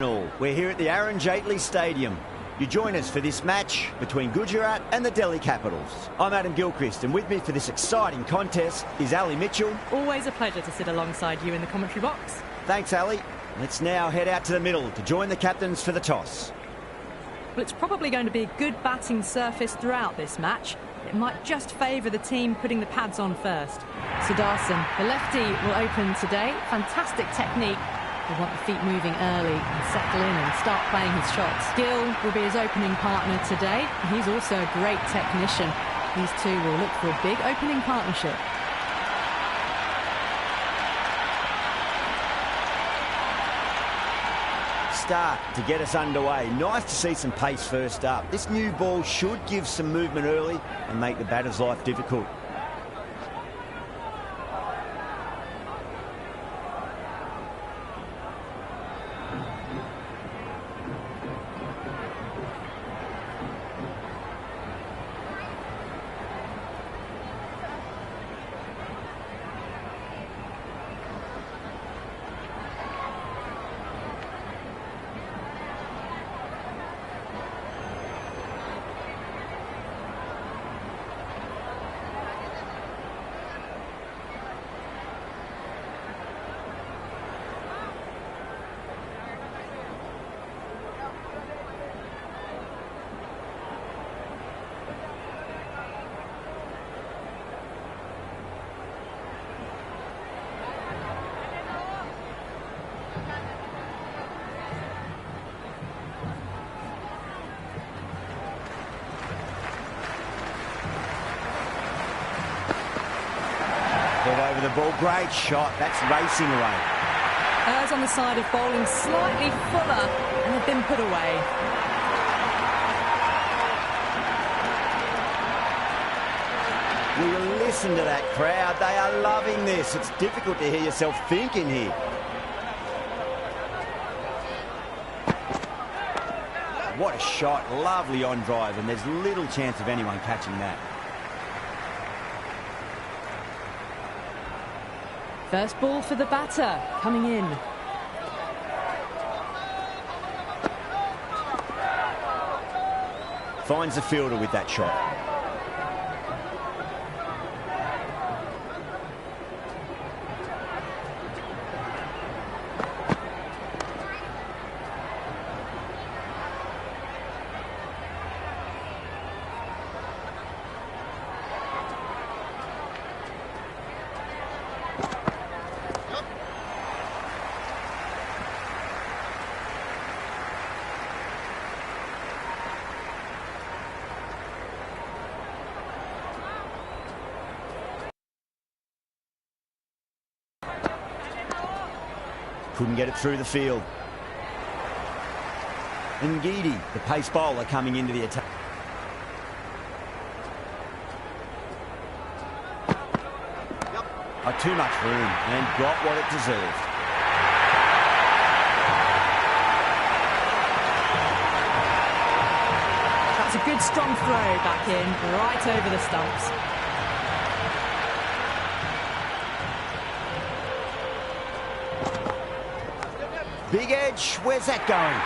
We're here at the Arun Jaitley Stadium. You join us for this match between Gujrat and the Delhi Capitals. I'm Adam Gilchrist, and with me for this exciting contest is Ali Mitchell. Always a pleasure to sit alongside you in the commentary box. Thanks, Ali. Let's now head out to the middle to join the captains for the toss. Well, it's probably going to be a good batting surface throughout this match. It might just favour the team putting the pads on first. Sudarshan, the lefty, will open today. Fantastic technique. He'll want the feet moving early and settle in and start playing his shots. Gill will be his opening partner today. He's also a great technician. These two will look for a big opening partnership. Start to get us underway. Nice to see some pace first up. This new ball should give some movement early and make the batter's life difficult. Over the ball, great shot. That's racing away. Errs on the side of bowling slightly fuller and have been put away. Will you listen to that crowd? They are loving this. It's difficult to hear yourself thinking here. What a shot. Lovely on drive, and there's little chance of anyone catching that. First ball for the batter, coming in. Finds the fielder with that shot. Couldn't get it through the field. And Ngidi, the pace bowler, coming into the attack. Too much room and got what it deserved. That's a good strong throw back in, right over the stumps. Big edge, where's that going?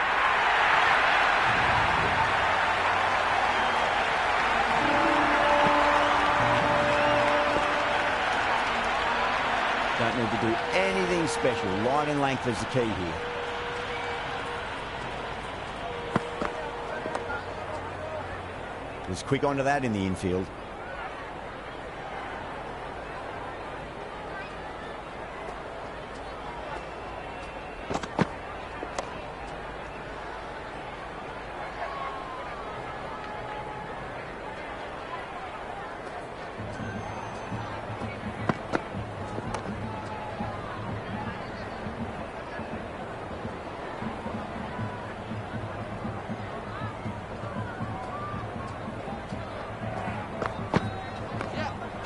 Don't need to do anything special. Line and length is the key here. Was quick onto that in the infield.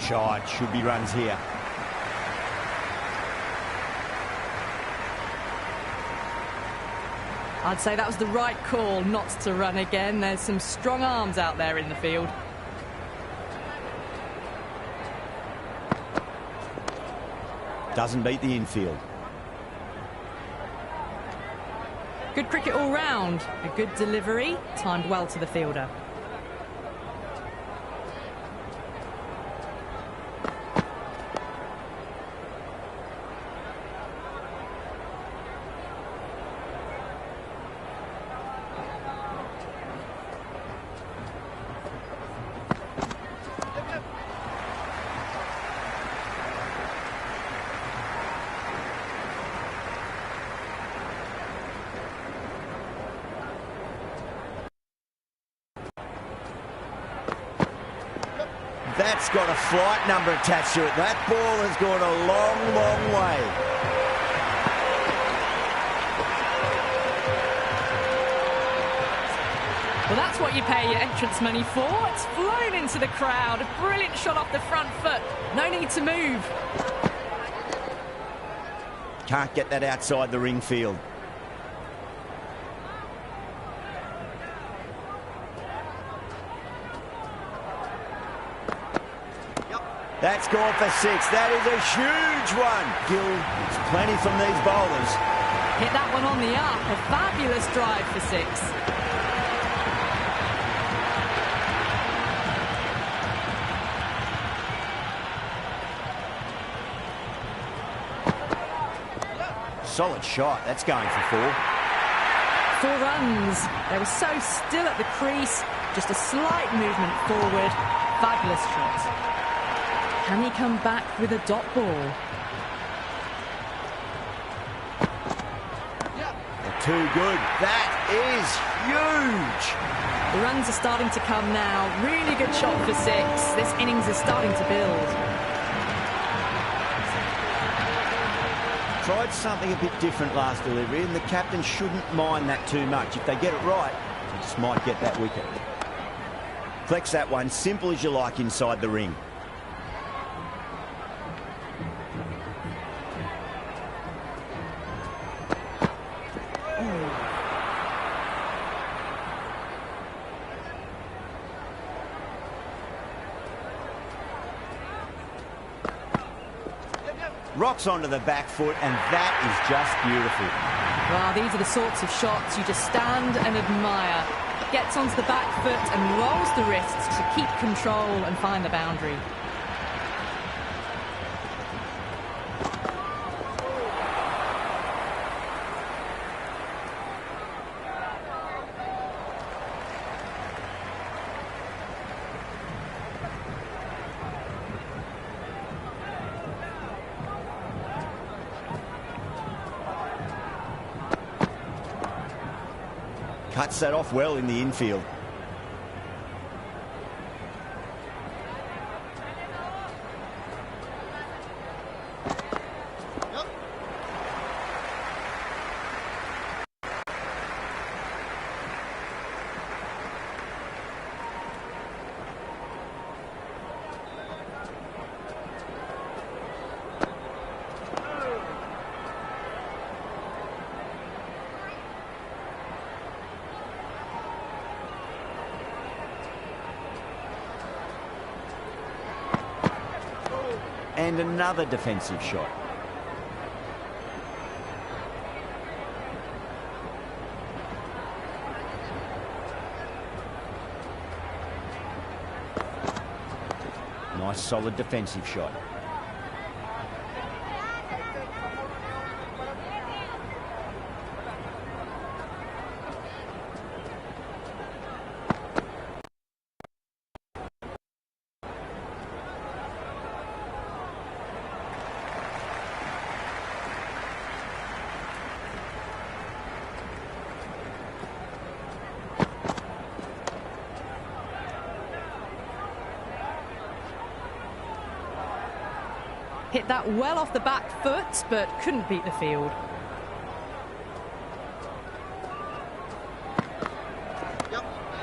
Shot, should be runs here. I'd say that was the right call not to run again. There's some strong arms out there in the field. Doesn't beat the infield. Good cricket all round. A good delivery, timed well to the fielder. That's got a flight number attached to it. That ball has gone a long, long way. Well, that's what you pay your entrance money for. It's flown into the crowd. A brilliant shot off the front foot. No need to move. Can't get that outside the ring field. That's gone for 6. That is a huge one. Gill, it's plenty from these bowlers. Hit that one on the up. A fabulous drive for 6. Solid shot. That's going for 4. 4 runs. They were so still at the crease. Just a slight movement forward. Fabulous shot. Can he come back with a dot ball? Too good. That is huge. The runs are starting to come now. Really good shot for 6. This innings is starting to build. Tried something a bit different last delivery, and the captain shouldn't mind that too much. If they get it right, they just might get that wicket. Flex that one, simple as you like inside the ring. Rocks onto the back foot, and that is just beautiful. Well, these are the sorts of shots you just stand and admire. Gets onto the back foot and rolls the wrists to keep control and find the boundary. Cuts that off well in the infield. And another defensive shot. Nice solid defensive shot. Hit that well off the back foot, but couldn't beat the field.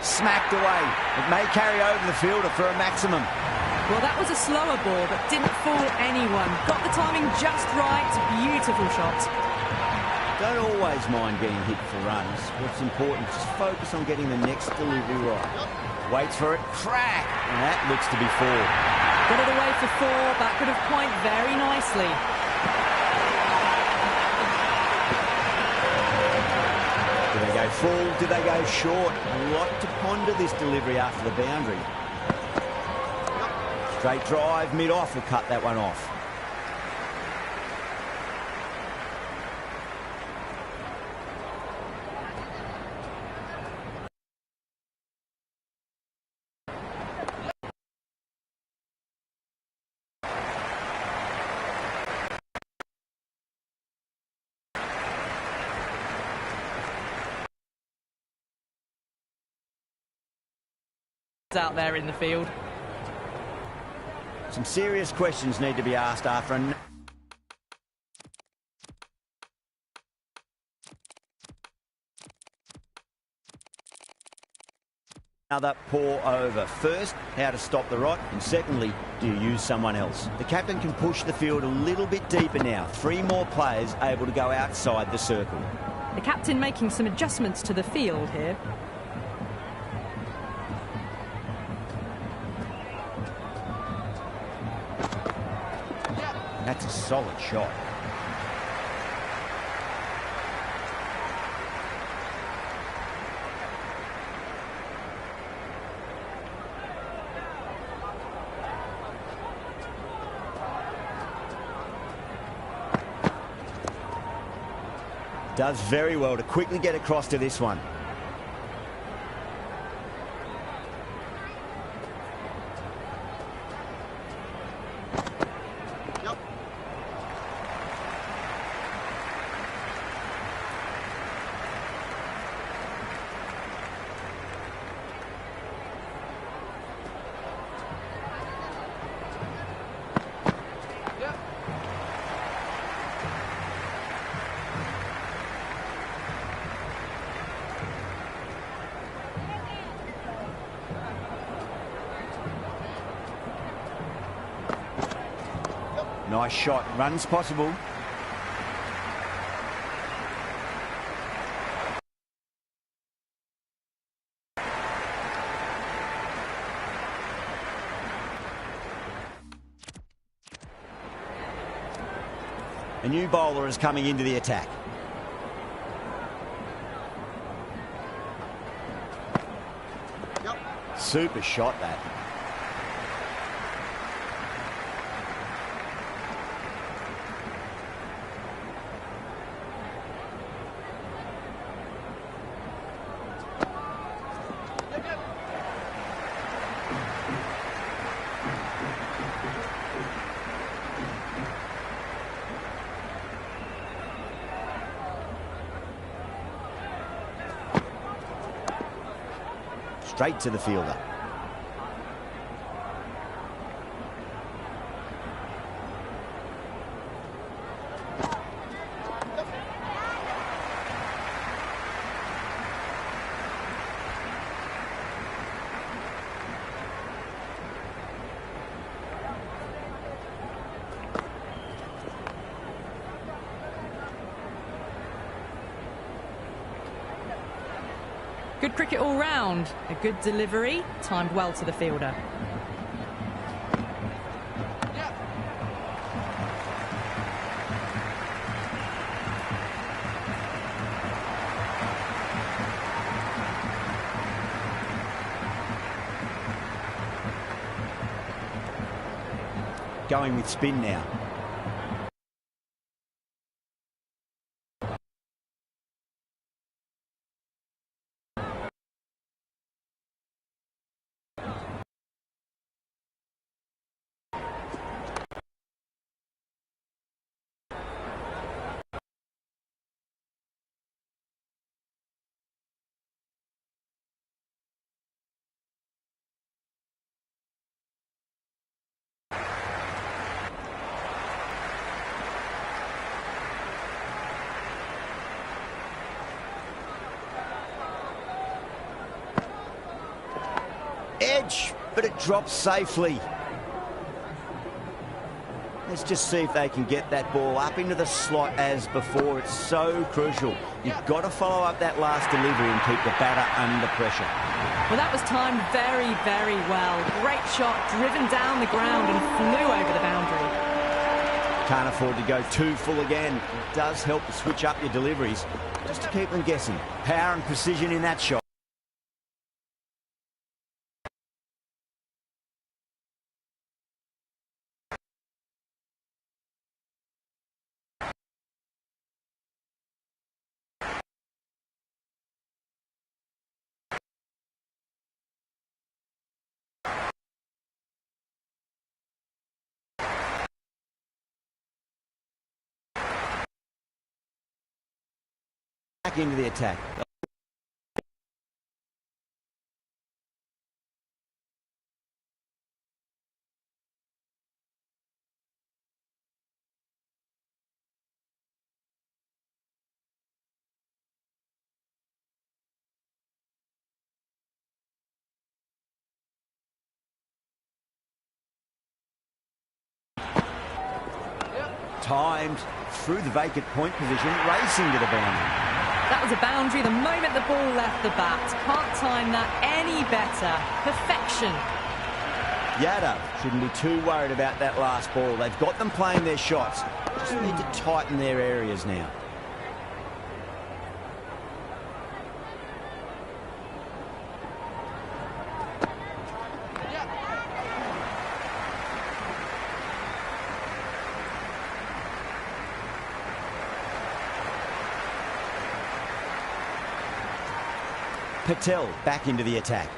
Smacked away. It may carry over the fielder for a maximum. Well, that was a slower ball that didn't fool anyone. Got the timing just right. Beautiful shot. Don't always mind getting hit for runs. What's important is just focus on getting the next delivery right. Waits for it. Crack! And that looks to be 4. Got it away for 4. That could have point very nicely. full. Do they go short? A lot to ponder this delivery after the boundary. Straight drive, mid-off will cut that one off. Out there in the field. Some serious questions need to be asked after another poor over. First, how to stop the rot, and secondly, do you use someone else? The captain can push the field a little bit deeper now. 3 more players able to go outside the circle. The captain making some adjustments to the field here. That's a solid shot. Does very well to quickly get across to this one. Nice shot. Runs possible. A new bowler is coming into the attack. Super shot that. Straight to the fielder. Good cricket all round. A good delivery, timed well to the fielder. Going with spin now. Edge, but it drops safely. Let's just see if they can get that ball up into the slot as before. It's so crucial. You've got to follow up that last delivery and keep the batter under pressure. Well, that was timed very, very well. Great shot, driven down the ground and flew over the boundary. Can't afford to go too full again. It does help to switch up your deliveries. just to keep them guessing. Power and precision in that shot. Back into the attack. Timed through the vacant point position, racing to the boundary. That was a boundary the moment the ball left the bat. Can't time that any better. Perfection. Yadav shouldn't be too worried about that last ball. They've got them playing their shots. Just need to tighten their areas now. Patel back into the attack.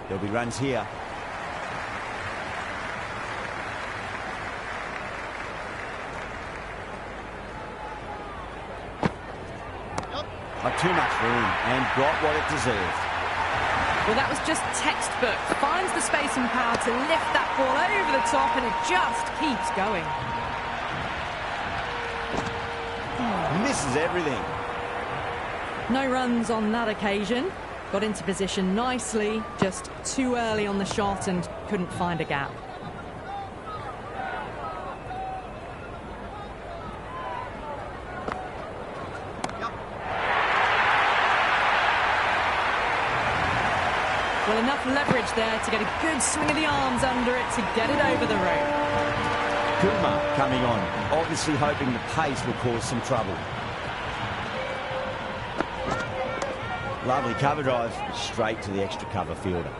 There'll be runs here. Not too much room and got what it deserved. Well, that was just textbook. Finds the space and power to lift that ball over the top, and it just keeps going. Misses everything. No runs on that occasion. Got into position nicely, just too early on the shot and couldn't find a gap. Well, enough leverage there to get a good swing of the arms under it to get it over the rope. Kumar coming on, obviously hoping the pace will cause some trouble. Lovely cover drive, straight to the extra cover fielder.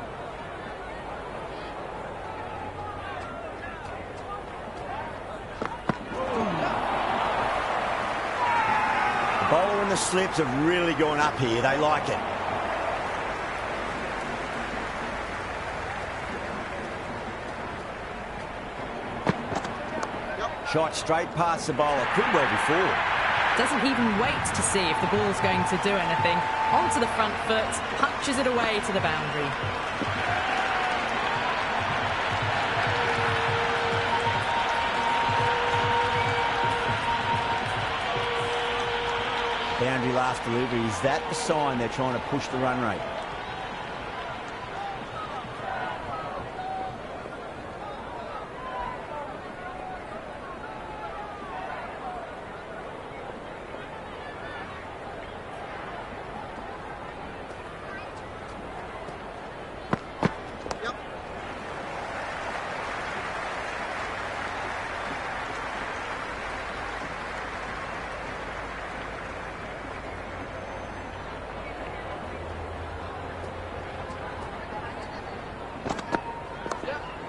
The bowler and the slips have really gone up here. They like it. Shot straight past the bowler, could well be four. Doesn't even wait to see if the ball's going to do anything. Onto the front foot, punches it away to the boundary. Boundary last delivery. Is that the sign they're trying to push the run rate?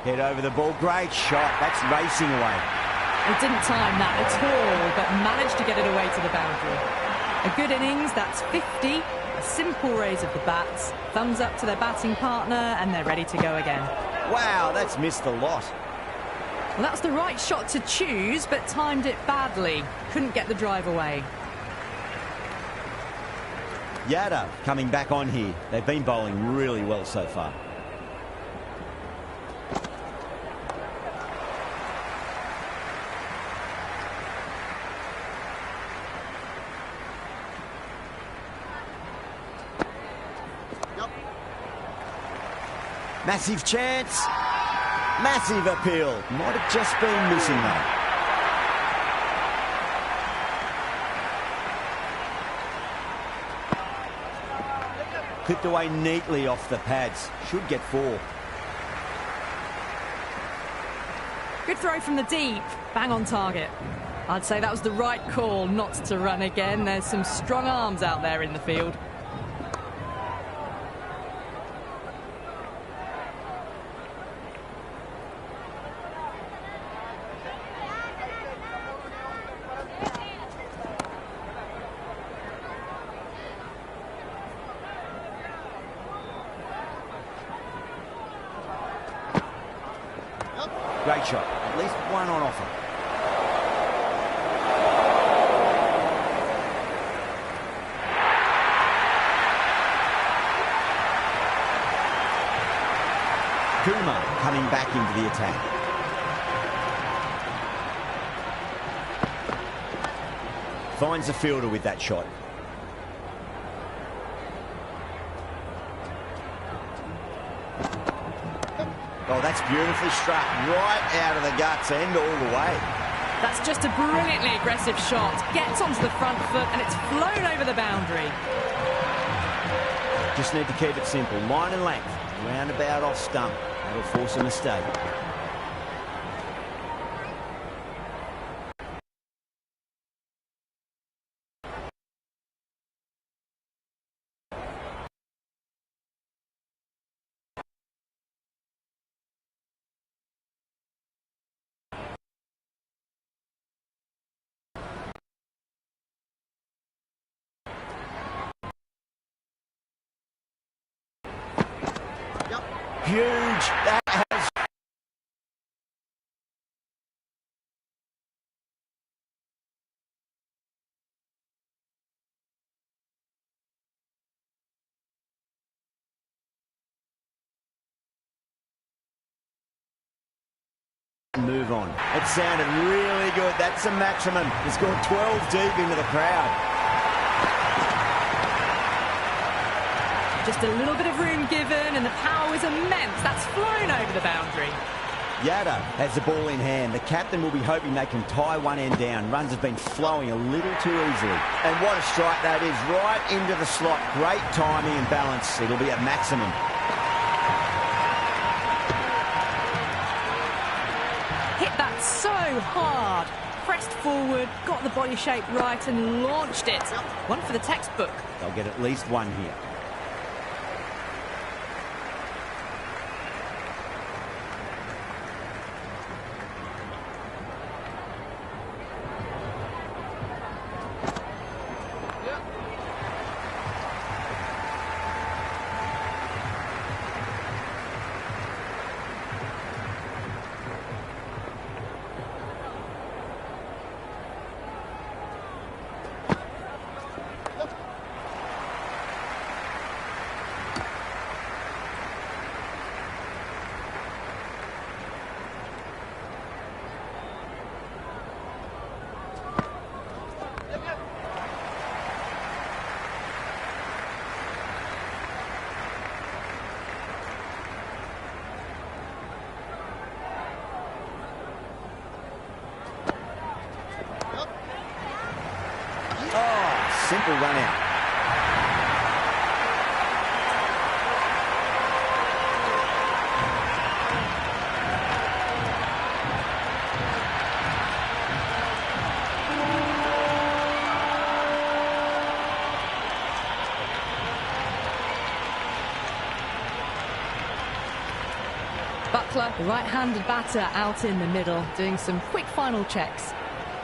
Head over the ball, great shot, that's racing away. He didn't time that at all, but managed to get it away to the boundary. A good innings, that's 50, a simple raise of the bats, thumbs up to their batting partner, and they're ready to go again. Wow, that's missed a lot. Well, that's the right shot to choose, but timed it badly. Couldn't get the drive away. Yadav coming back on here. They've been bowling really well so far. Massive chance. Massive appeal. Might have just been missing though. Clipped away neatly off the pads. Should get 4. Good throw from the deep. Bang on target. I'd say that was the right call not to run again. There's some strong arms out there in the field. Great shot. At least one on offer. Kumar coming back into the attack. Finds the fielder with that shot. Oh, that's beautifully struck right out of the guts end all the way. That's just a brilliantly aggressive shot. Gets onto the front foot and it's flown over the boundary. Just need to keep it simple. Line and length. Roundabout off stump. That'll force a mistake. Huge. That has... Move on. It sounded really good. That's a maximum. He scored 12 deep into the crowd. Just a little bit of room given and the power was immense. That's flown over the boundary. Yada has the ball in hand. The captain will be hoping they can tie one end down. Runs have been flowing a little too easily. And what a strike that is. Right into the slot. Great timing and balance. It'll be a maximum. Hit that so hard. Pressed forward, got the body shape right and launched it. One for the textbook. They'll get at least one here. Simple run out. Buckler, the right-handed batter, out in the middle, doing some quick final checks.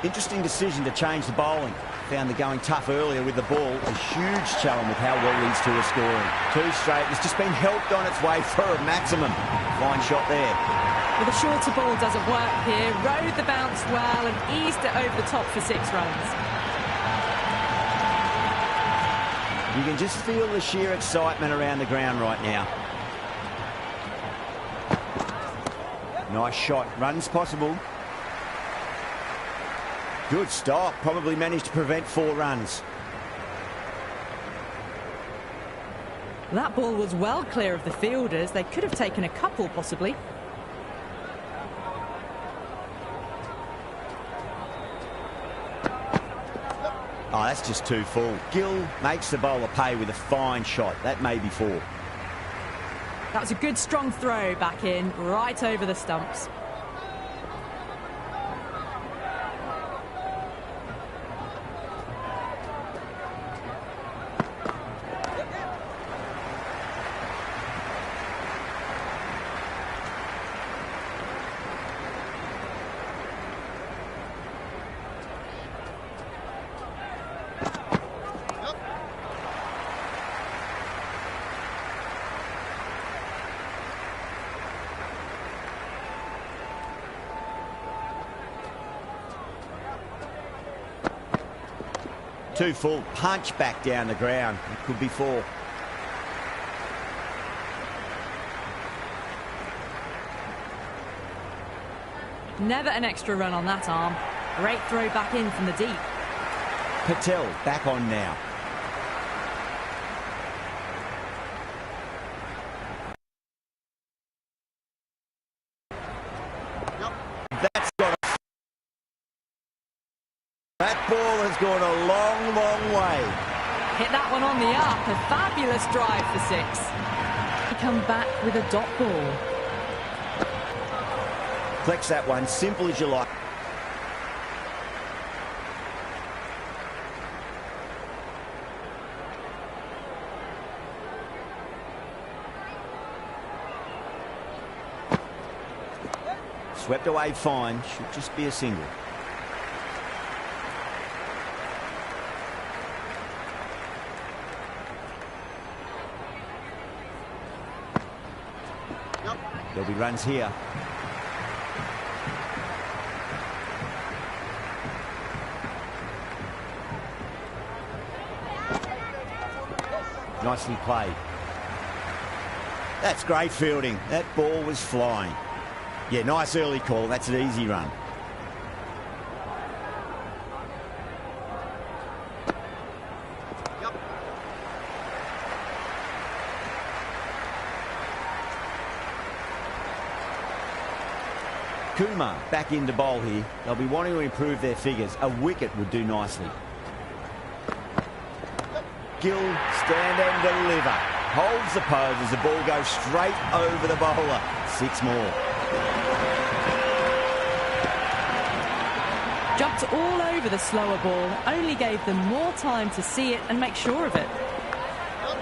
Interesting decision to change the bowling. Found the going tough earlier with the ball. A huge challenge with how well these two are scoring. 2 straight. It's just been helped on its way for a maximum. Fine shot there. Well, the shorter ball doesn't work here. Rode the bounce well and eased it over the top for 6 runs. You can just feel the sheer excitement around the ground right now. Nice shot. Runs possible. Good stop. Probably managed to prevent 4 runs. That ball was well clear of the fielders. They could have taken a couple, possibly. Oh, that's just too full. Gill makes the bowler pay with a fine shot. That may be 4. That was a good strong throw back in, right over the stumps. Too full. Punch back down the ground. It could be 4. Never an extra run on that arm. Great throw back in from the deep. Patel back on now. That's got a... That ball has gone a long, long way. Hit that one on the up. A fabulous drive for 6. Come back with a dot ball. Flex that one, simple as you like. Swept away fine, should just be a single. There'll be runs here. Nicely played. That's great fielding. That ball was flying. Yeah, nice early call. That's an easy run. Kumar back into bowl here. They'll be wanting to improve their figures. A wicket would do nicely. Gill, stand and deliver. Holds the pose as the ball goes straight over the bowler. 6 more. Jumped all over the slower ball. Only gave them more time to see it and make sure of it.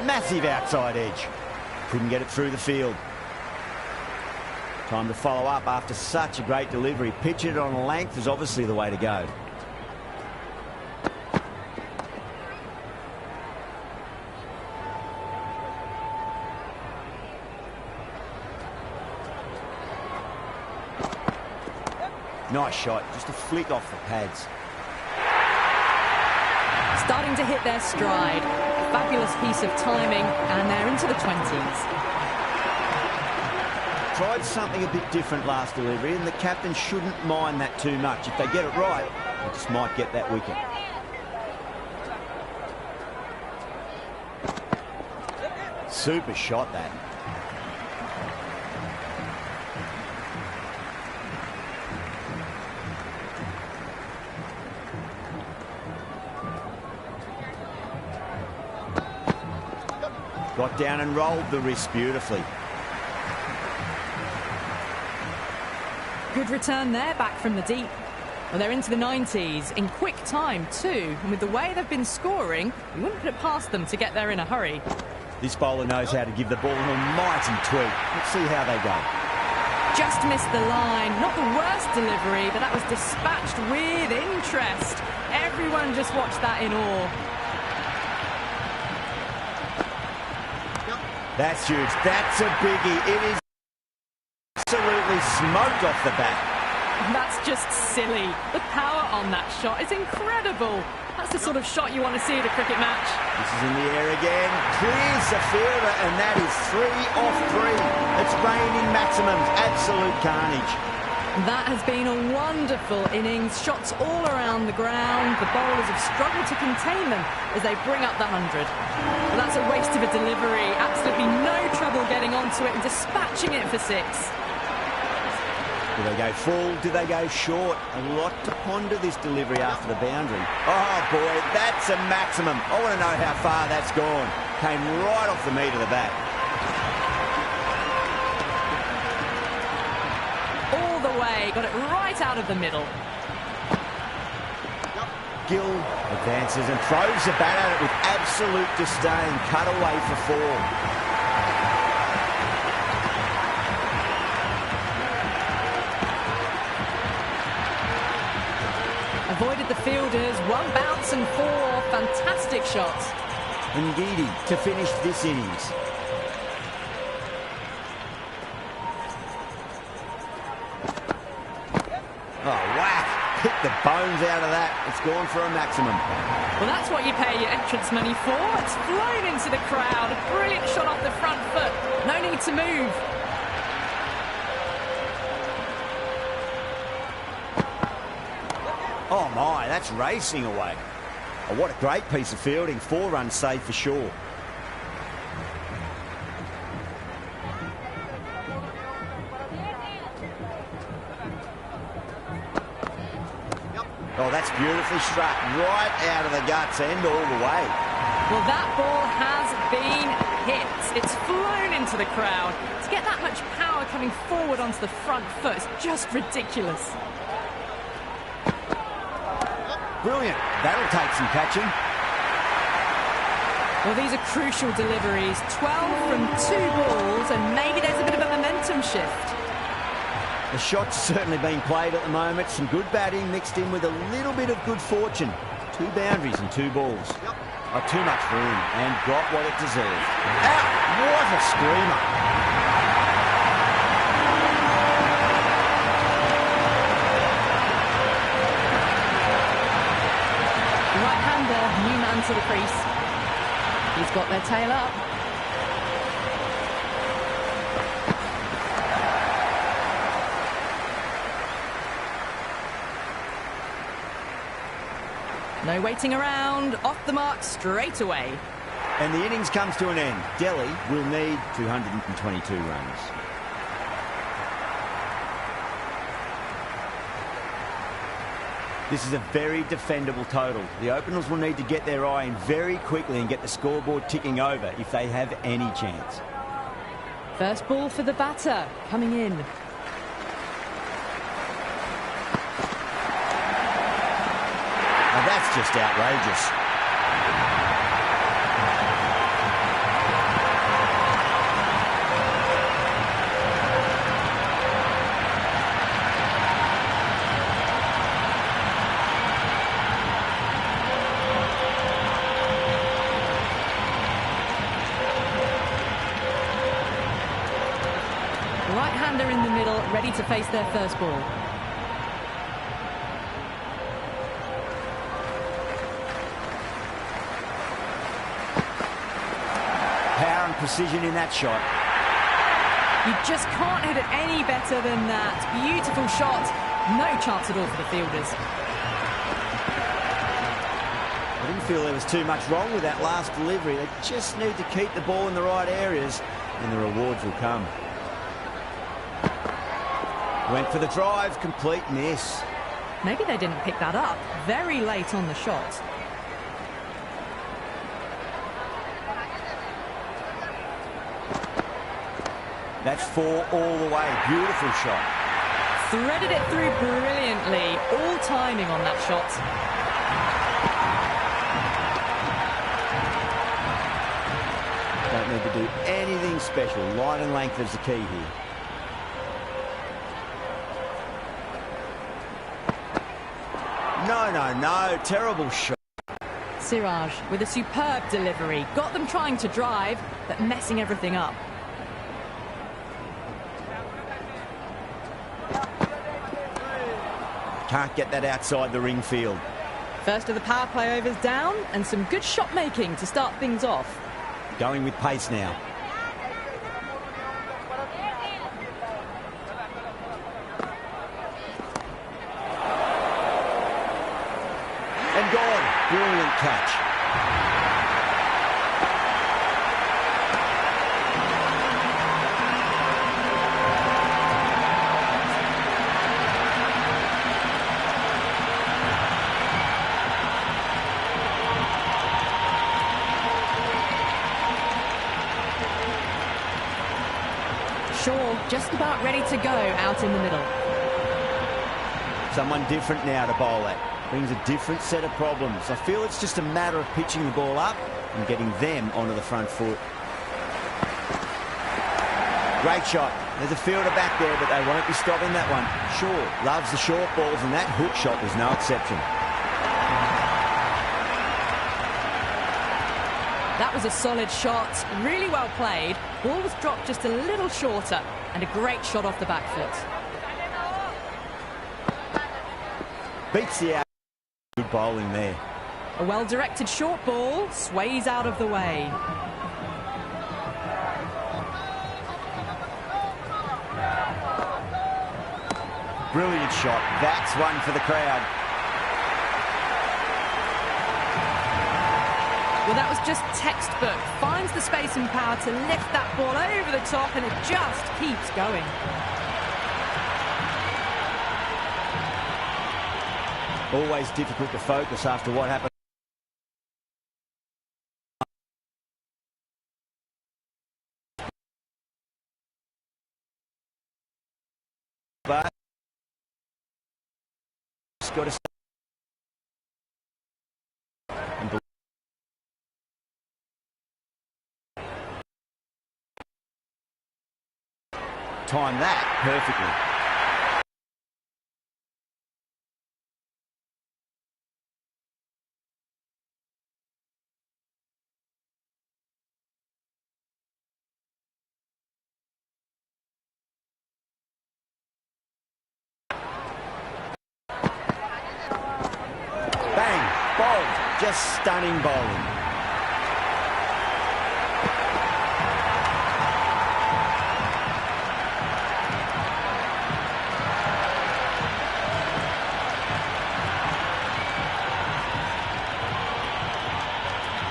Massive outside edge. Couldn't get it through the field. Time to follow up after such a great delivery. Pitching it on length is obviously the way to go. Nice shot, just a flick off the pads. Starting to hit their stride. Fabulous piece of timing, and they're into the 20s. Tried something a bit different last delivery, and the captain shouldn't mind that too much. If they get it right, they just might get that wicket. Super shot, that. Got down and rolled the wrist beautifully. Good return there, back from the deep. Well, they're into the 90s in quick time too, and with the way they've been scoring, you wouldn't put it past them to get there in a hurry. This bowler knows how to give the ball an almighty tweak. Let's see how they go. Just missed the line. Not the worst delivery, but that was dispatched with interest. Everyone just watched that in awe. That's huge. That's a biggie. It is absolutely smoked off the bat. That's just silly. The power on that shot is incredible. That's the sort of shot you want to see at a cricket match. This is in the air again. Clears the fielder, and that is 3 off 3. It's raining maximums. Absolute carnage. That has been a wonderful innings. Shots all around the ground. The bowlers have struggled to contain them as they bring up the 100. Well, that's a waste of a delivery. Absolutely no trouble getting onto it and dispatching it for 6. Do they go full? Do they go short? A lot to ponder this delivery after the boundary. Oh, boy, that's a maximum. I want to know how far that's gone. Came right off the meat of the bat. All the way, got it right out of the middle. Gill advances and throws the bat at it with absolute disdain. Cut away for 4. Avoided the fielders, 1 bounce and 4. Fantastic shots. And Ngidi to finish this innings. Oh, whack! Hit the bones out of that. It's gone for a maximum. Well, that's what you pay your entrance money for. It's flown into the crowd. A brilliant shot off the front foot. No need to move. Oh my, that's racing away. Oh, what a great piece of fielding. 4 runs saved for sure. Oh, that's beautifully struck right out of the guts end all the way. Well, that ball has been hit. It's flown into the crowd. To get that much power coming forward onto the front foot is just ridiculous. Brilliant. That'll take some catching. Well, these are crucial deliveries. 12 from 2 balls, and maybe there's a bit of a momentum shift. The shot's certainly being played at the moment. Some good batting mixed in with a little bit of good fortune. 2 boundaries and 2 balls. Oh, too much room, and got what it deserved. Out! What a screamer. New man to the crease. He's got their tail up. No waiting around. Off the mark straight away. And the innings comes to an end. Delhi will need 222 runs. This is a very defendable total. The openers will need to get their eye in very quickly and get the scoreboard ticking over if they have any chance. First ball for the batter, coming in. Now that's just outrageous. Right-hander in the middle, ready to face their first ball. Power and precision in that shot. You just can't hit it any better than that. Beautiful shot. No chance at all for the fielders. I didn't feel there was too much wrong with that last delivery. They just need to keep the ball in the right areas and the rewards will come. Went for the drive, complete miss. Maybe they didn't pick that up. Very late on the shot. That's 4 all the way. Beautiful shot. Threaded it through brilliantly. All timing on that shot. Don't need to do anything special. Line and length is the key here. No. Terrible shot. Siraj with a superb delivery. Got them trying to drive, but messing everything up. Can't get that outside the ring field. First of the power play overs down, and some good shot making to start things off. Going with pace now. And gone. Brilliant catch. just about ready to go out in the middle. Someone different now to bowl at. Brings a different set of problems. I feel it's just a matter of pitching the ball up and getting them onto the front foot. Great shot. There's a fielder back there, but they won't be stopping that one. Shaw loves the short balls, and that hook shot was no exception. That was a solid shot, really well played. Ball was dropped just a little shorter, and a great shot off the back foot. Beats the out. Good bowling there. A well-directed short ball sways out of the way. Brilliant shot. That's one for the crowd. Well, that was just textbook. Finds the space and power to lift that ball over the top, and it just keeps going. Always difficult to focus after what happened. But it's got to time that perfectly. Bang, bowled, just stunning bowling.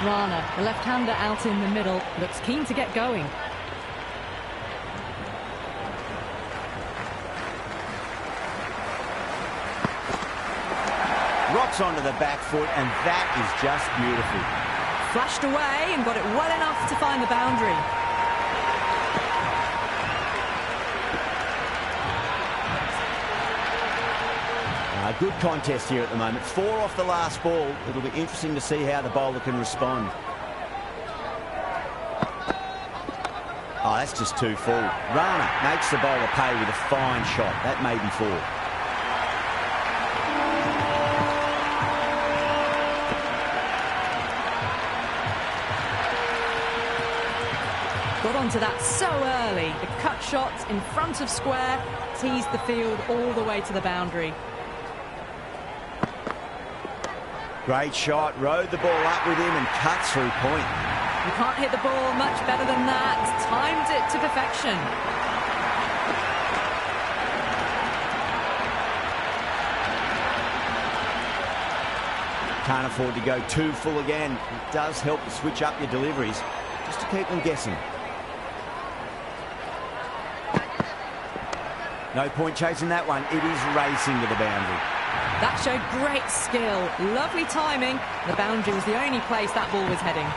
Rana, the left-hander out in the middle, looks keen to get going. Rocks onto the back foot, and that is just beautiful. Flashed away and got it well enough to find the boundary. A good contest here at the moment. 4 off the last ball. It'll be interesting to see how the bowler can respond. Oh, that's just too full. Rana makes the bowler pay with a fine shot. That may be 4. Got onto that so early. The cut shot in front of square teased the field all the way to the boundary. Great shot, rode the ball up with him and cut through point. You can't hit the ball much better than that. Timed it to perfection. Can't afford to go too full again. It does help to switch up your deliveries, just to keep them guessing. No point chasing that one. It is racing to the boundary. That showed great skill, lovely timing. The boundary was the only place that ball was heading.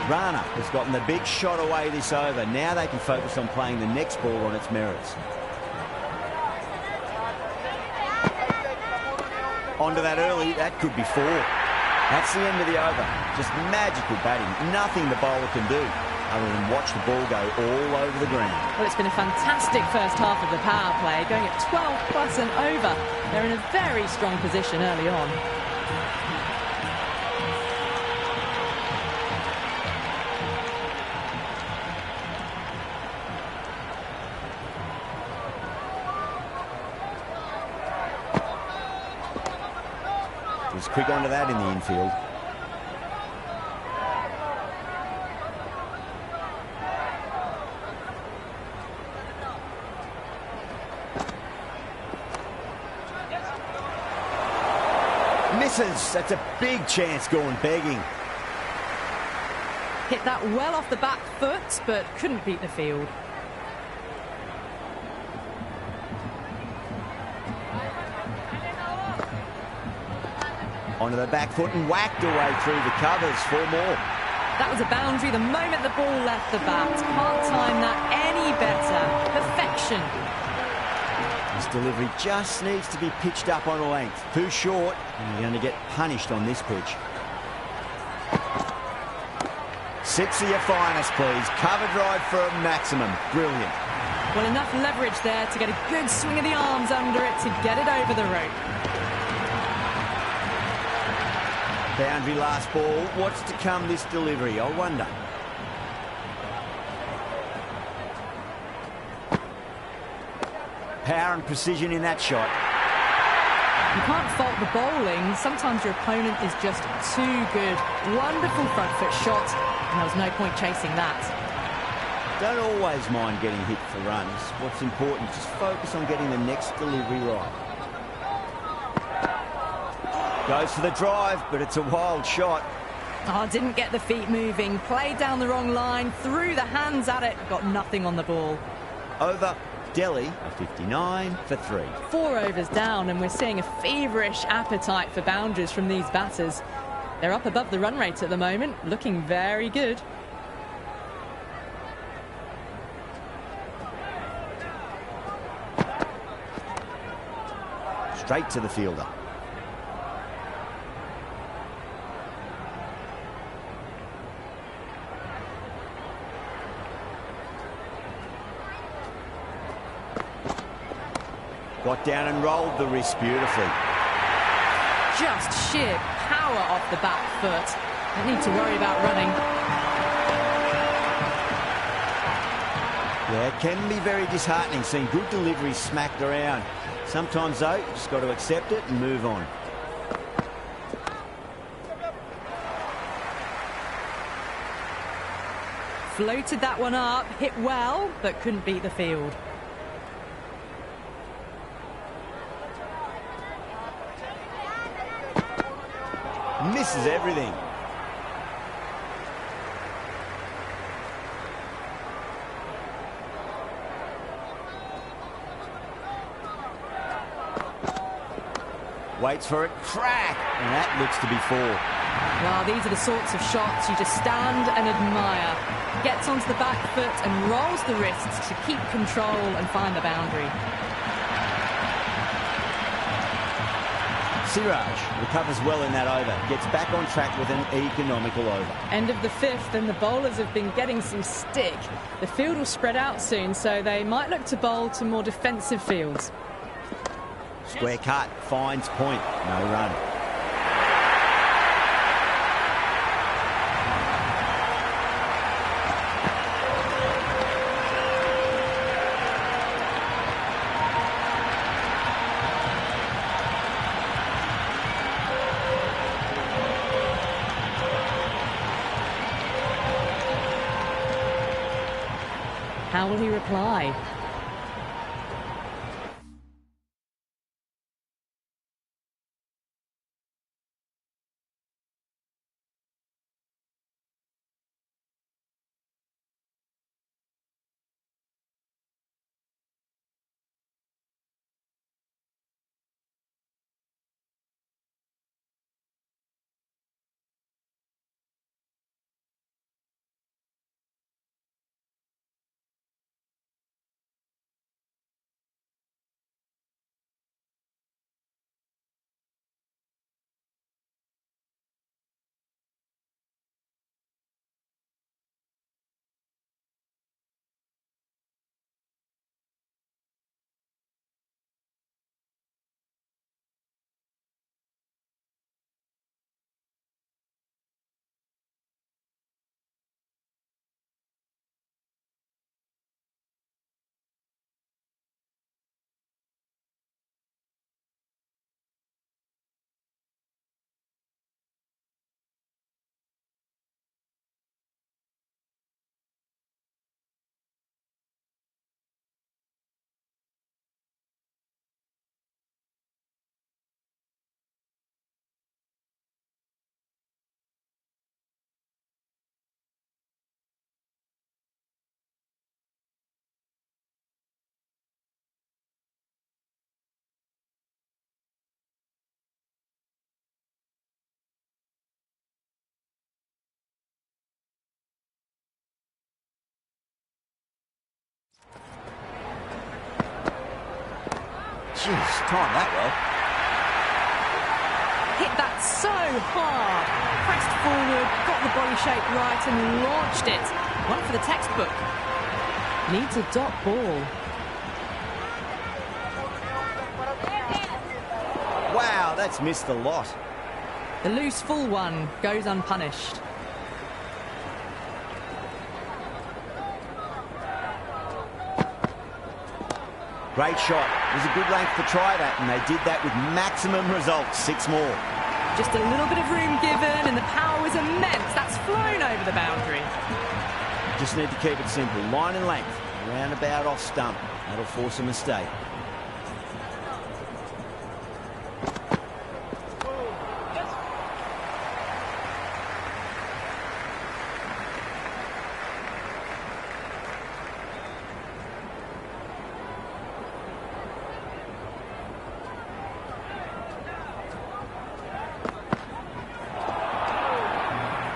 Rana has gotten the big shot away this over. Now they can focus on playing the next ball on its merits. Onto that early, that could be 4. That's the end of the over. Just magical batting. Nothing the bowler can do other than watch the ball go all over the ground. Well, it's been a fantastic first half of the power play, going at 12 plus and over. They're in a very strong position early on. Just quick onto that in the infield. Misses. That's a big chance going begging. Hit that well off the back foot, but couldn't beat the field. Onto the back foot and whacked away through the covers. 4 more. That was a boundary the moment the ball left the bat. Can't time that any better. Perfection. This delivery just needs to be pitched up on a length. Too short, and you're going to get punished on this pitch. Six of your finest, please. Cover drive for a maximum. Brilliant. Well, enough leverage there to get a good swing of the arms under it to get it over the rope. Boundary last ball. What's to come this delivery, I wonder. Power and precision in that shot. You can't fault the bowling. Sometimes your opponent is just too good. Wonderful front foot shot, and there was no point chasing that. Don't always mind getting hit for runs. What's important is just focus on getting the next delivery right. Goes for the drive, but it's a wild shot. Oh, didn't get the feet moving. Played down the wrong line, threw the hands at it, got nothing on the ball. Over. Delhi, a 59 for 3. 4 overs down, and we're seeing a feverish appetite for boundaries from these batters. They're up above the run rate at the moment, looking very good. Straight to the fielder. Got down and rolled the wrist beautifully. Just sheer power off the back foot. Don't need to worry about running. Yeah, it can be very disheartening seeing good deliveries smacked around. Sometimes, though, you just got to accept it and move on. Floated that one up, hit well, but couldn't beat the field. Misses everything. Waits for it, crack, and that looks to be 4. Well, these are the sorts of shots you just stand and admire. Gets onto the back foot and rolls the wrists to keep control and find the boundary. Siraj recovers well in that over, gets back on track with an economical over. End of the 5th, and the bowlers have been getting some stick. The field will spread out soon, so they might look to bowl to more defensive fields. Square cut, finds point, no run. How will he reply? Jeez, timed that well. Hit that so hard. Pressed forward, got the body shape right and launched it. One for the textbook. Needs a dot ball. Wow, that's missed a lot. The loose full one goes unpunished. Great shot. It was a good length to try that, and they did that with maximum results. 6 more. Just a little bit of room given, and the power was immense. That's flown over the boundary. Just need to keep it simple. Line and length. Round about off stump. That'll force a mistake.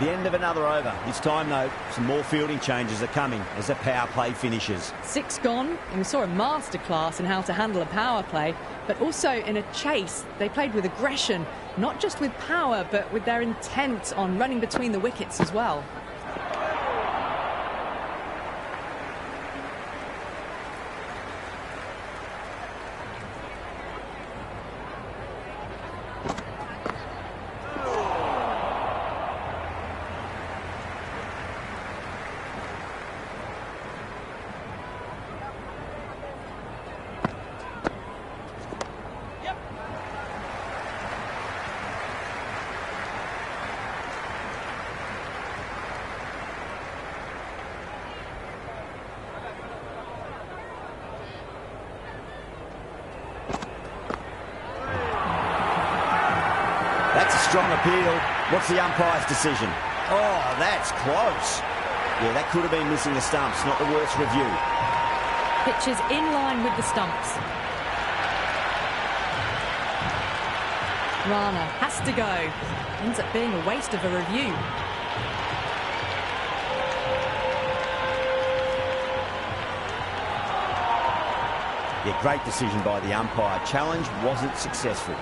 The end of another over. It's time, though. Some more fielding changes are coming as the power play finishes. 6 gone, and we saw a masterclass in how to handle a power play, but also in a chase. They played with aggression, not just with power, but with their intent on running between the wickets as well. That's a strong appeal. What's the umpire's decision? Oh, that's close. Yeah, that could have been missing the stumps. Not the worst review. Pitch is in line with the stumps. Rana has to go. Ends up being a waste of a review. Yeah, great decision by the umpire. Challenge wasn't successful.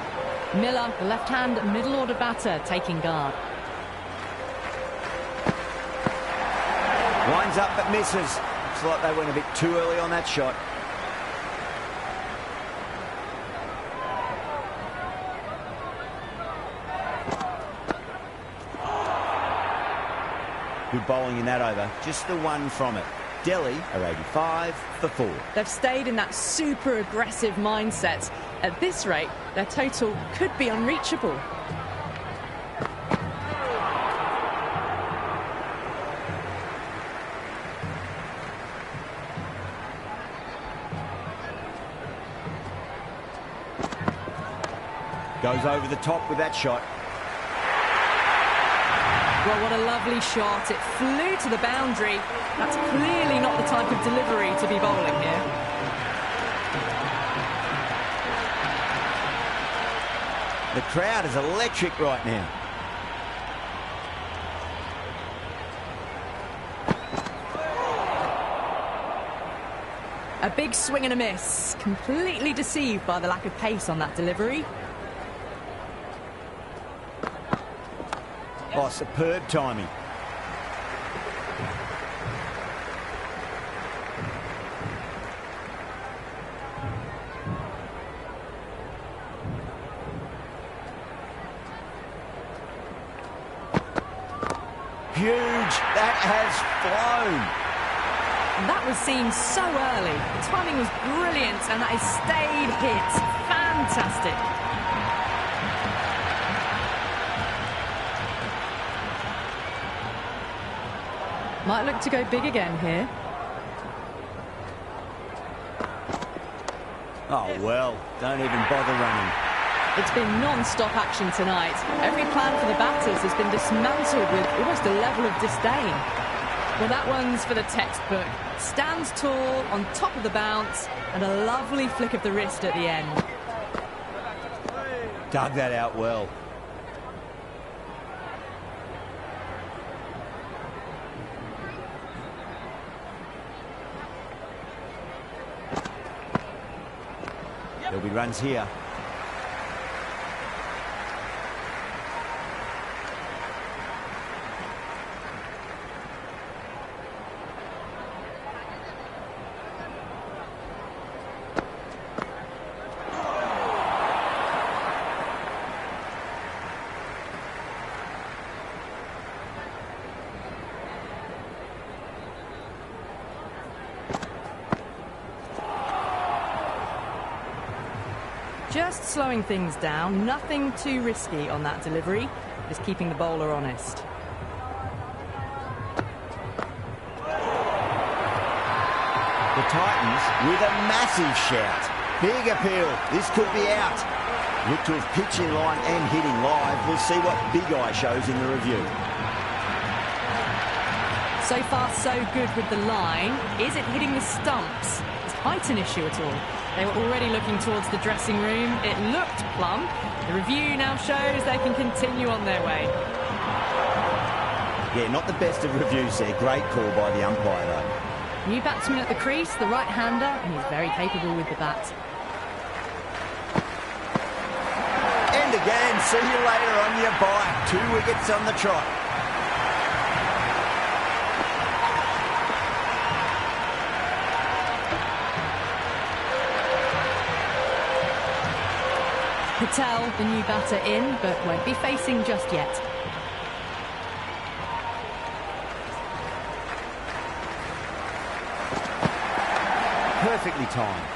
Miller, the left-hand middle-order batter, taking guard. Winds up but misses. Looks like they went a bit too early on that shot. Good bowling in that over. Just the one from it. Delhi are 85 for 4. They've stayed in that super aggressive mindset. At this rate, their total could be unreachable. Goes over the top with that shot. Well, what a lovely shot. It flew to the boundary. That's clearly not the type of delivery to be bowling here. The crowd is electric right now. A big swing and a miss. Completely deceived by the lack of pace on that delivery. Oh, superb timing. Huge. That has flown. That was seen so early. The timing was brilliant, and that is stayed hit. Fantastic. Might look to go big again here. Oh, well, don't even bother running. It's been non-stop action tonight. Every plan for the batters has been dismantled with almost a level of disdain. Well, that one's for the textbook. Stands tall, on top of the bounce, and a lovely flick of the wrist at the end. Dug that out well. They'll be runs here. Just slowing things down, nothing too risky on that delivery, just keeping the bowler honest. The Titans with a massive shout. Big appeal, this could be out. Look to have pitch in line and hitting live. We'll see what Big Eye shows in the review. So far so good with the line. Is it hitting the stumps? Is height an issue at all? They were already looking towards the dressing room. It looked plumb. The review now shows they can continue on their way. Yeah, not the best of reviews there. Great call by the umpire, though. New batsman at the crease, the right-hander, and he's very capable with the bat. And again, see you later on your bike. 2 wickets on the trot. Patel, the new batter, in, but won't be facing just yet. Perfectly timed.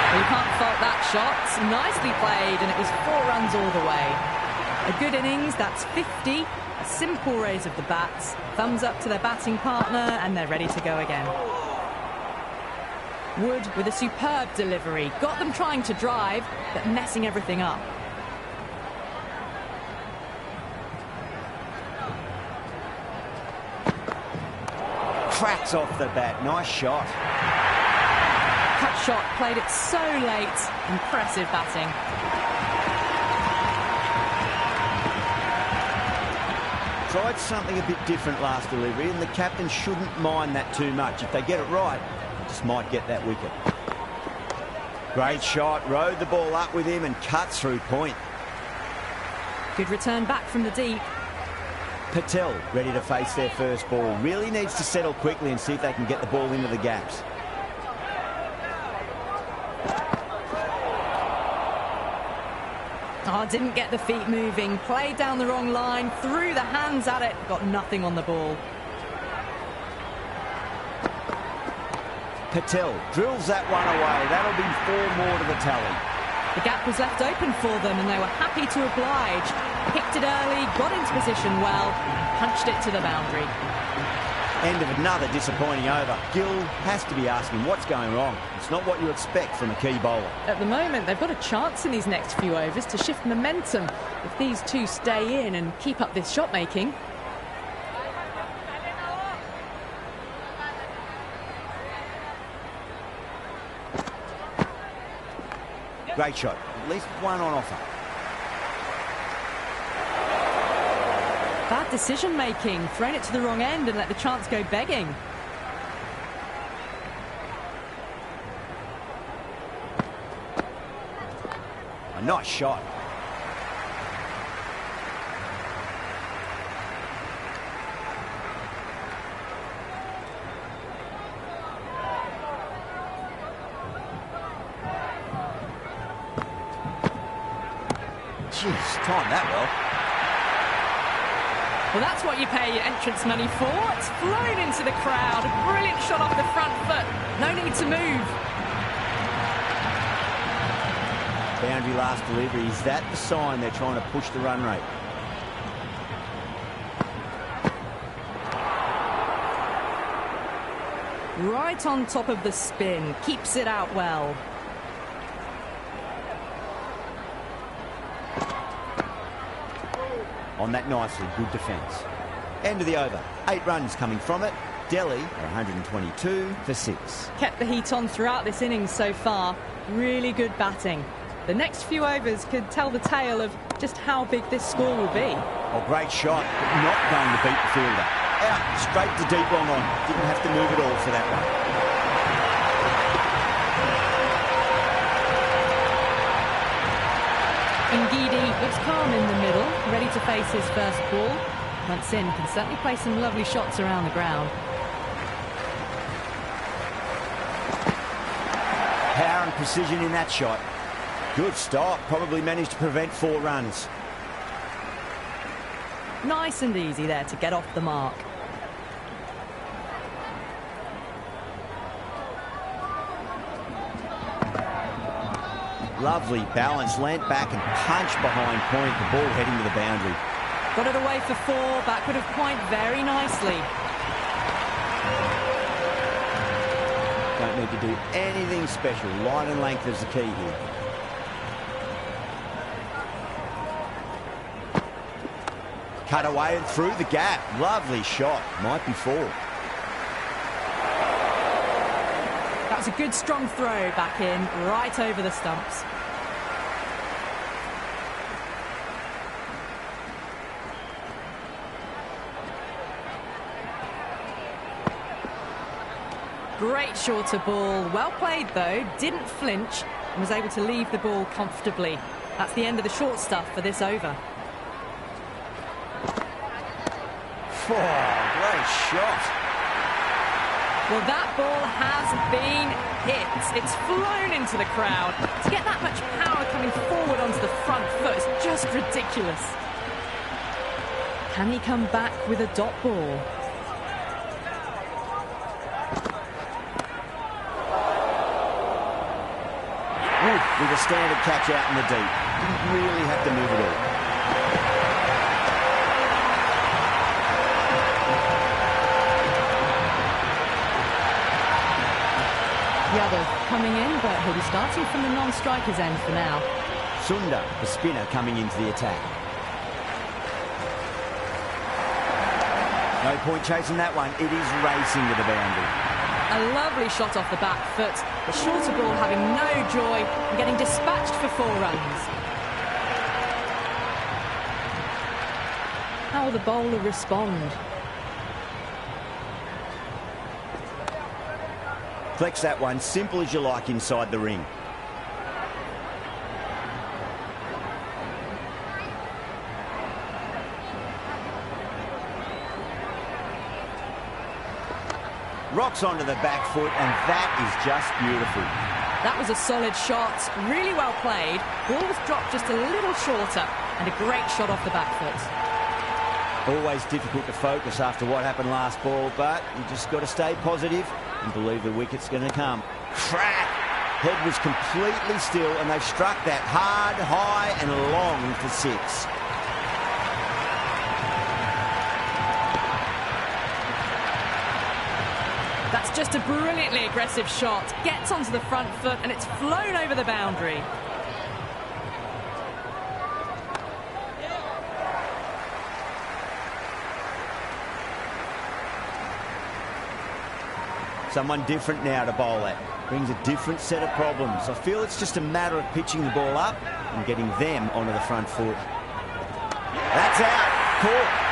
Well, you can't fault that shot. Nicely played, and it was 4 runs all the way. A good innings, that's 50. A simple raise of the bats. Thumbs up to their batting partner, and they're ready to go again. Wood with a superb delivery. Got them trying to drive, but messing everything up. Cracks off the bat. Nice shot. Cut shot, played it so late. Impressive batting. Tried something a bit different last delivery, and the captain shouldn't mind that too much. If they get it right, just might get that wicket. Great shot, rode the ball up with him and cuts through point. Good return back from the deep. Patel ready to face their first ball. Really needs to settle quickly and see if they can get the ball into the gaps. Oh, didn't get the feet moving. Played down the wrong line, threw the hands at it, got nothing on the ball. Patel drills that one away. That'll be 4 more to the tally. The gap was left open for them and they were happy to oblige. Picked it early, got into position well, punched it to the boundary. End of another disappointing over. Gill has to be asking what's going wrong. It's not what you expect from a key bowler. At the moment, they've got a chance in these next few overs to shift momentum if these two stay in and keep up this shot making. Great shot. At least one on offer. Bad decision making. Thrown it to the wrong end and let the chance go begging. A nice shot. Jeez, timed that well. Well, that's what you pay your entrance money for. It's flown into the crowd. A brilliant shot off the front foot. No need to move. Boundary last delivery. Is that the sign they're trying to push the run rate? Right on top of the spin. Keeps it out well. On that nicely, good defence. End of the over. 8 runs coming from it. Delhi are 122 for 6. Kept the heat on throughout this innings so far. Really good batting. The next few overs could tell the tale of just how big this score will be. Oh, great shot, but not going to beat the fielder. Out, straight to deep long on. Didn't have to move at all for that one. Ngidi looks calm in the middle, ready to face his first ball. Once in, can certainly play some lovely shots around the ground. Power and precision in that shot. Good stop. Probably managed to prevent 4 runs. Nice and easy there to get off the mark. Lovely balance, leant back and punched behind point, the ball heading to the boundary. Got it away for 4, backward of point very nicely. Don't need to do anything special. Line and length is the key here. Cut away and through the gap. Lovely shot. Might be 4. That was a good strong throw back in, right over the stumps. Great shorter ball. Well played though. Didn't flinch and was able to leave the ball comfortably. That's the end of the short stuff for this over. Oh, great shot. Well, that ball has been hit. It's flown into the crowd. To get that much power coming forward onto the front foot is just ridiculous. Can he come back with a dot ball? With a standard catch out in the deep. Didn't really have to move it all. Yadav coming in, but he'll be starting from the non-striker's end for now. Sundar, the spinner, coming into the attack. No point chasing that one. It is racing to the boundary. A lovely shot off the back foot. The shorter ball having no joy and getting dispatched for 4 runs. How will the bowler respond? Flex that one, simple as you like inside the ring. Rocks onto the back foot, and that is just beautiful. That was a solid shot, really well played. Ball was dropped just a little shorter, and a great shot off the back foot. Always difficult to focus after what happened last ball, but you just got to stay positive and believe the wicket's going to come. Crack! Head was completely still, and they've struck that hard, high, and long for 6. That's just a brilliantly aggressive shot. Gets onto the front foot and it's flown over the boundary. Someone different now to bowl at. Brings a different set of problems. I feel it's just a matter of pitching the ball up and getting them onto the front foot. That's out. Caught.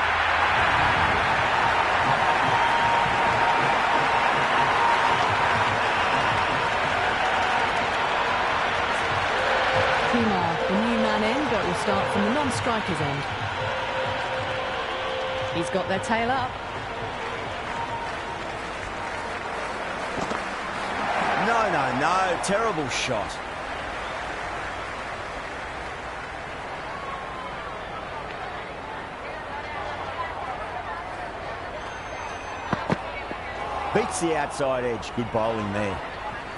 The new man in, but will start from the non-striker's end. He's got their tail up. No. Terrible shot. Beats the outside edge. Good bowling there.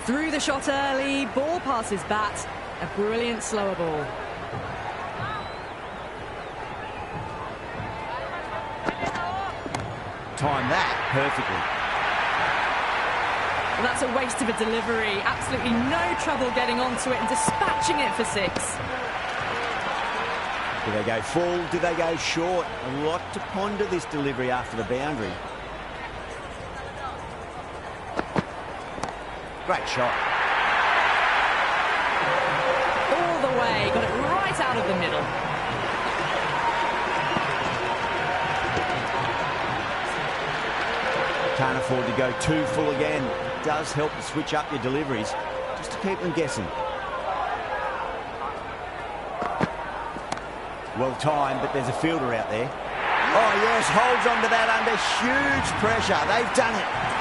Through the shot early, ball past his bat. A brilliant slower ball. Timed that perfectly. Well, that's a waste of a delivery. Absolutely no trouble getting onto it and dispatching it for 6. Do they go full? Do they go short? A lot to ponder this delivery after the boundary. Great shot. All the way, got it right out of the middle. Can't afford to go too full again. It does help to switch up your deliveries, just to keep them guessing. Well timed, but there's a fielder out there. Oh, yes, holds on to that under huge pressure. They've done it.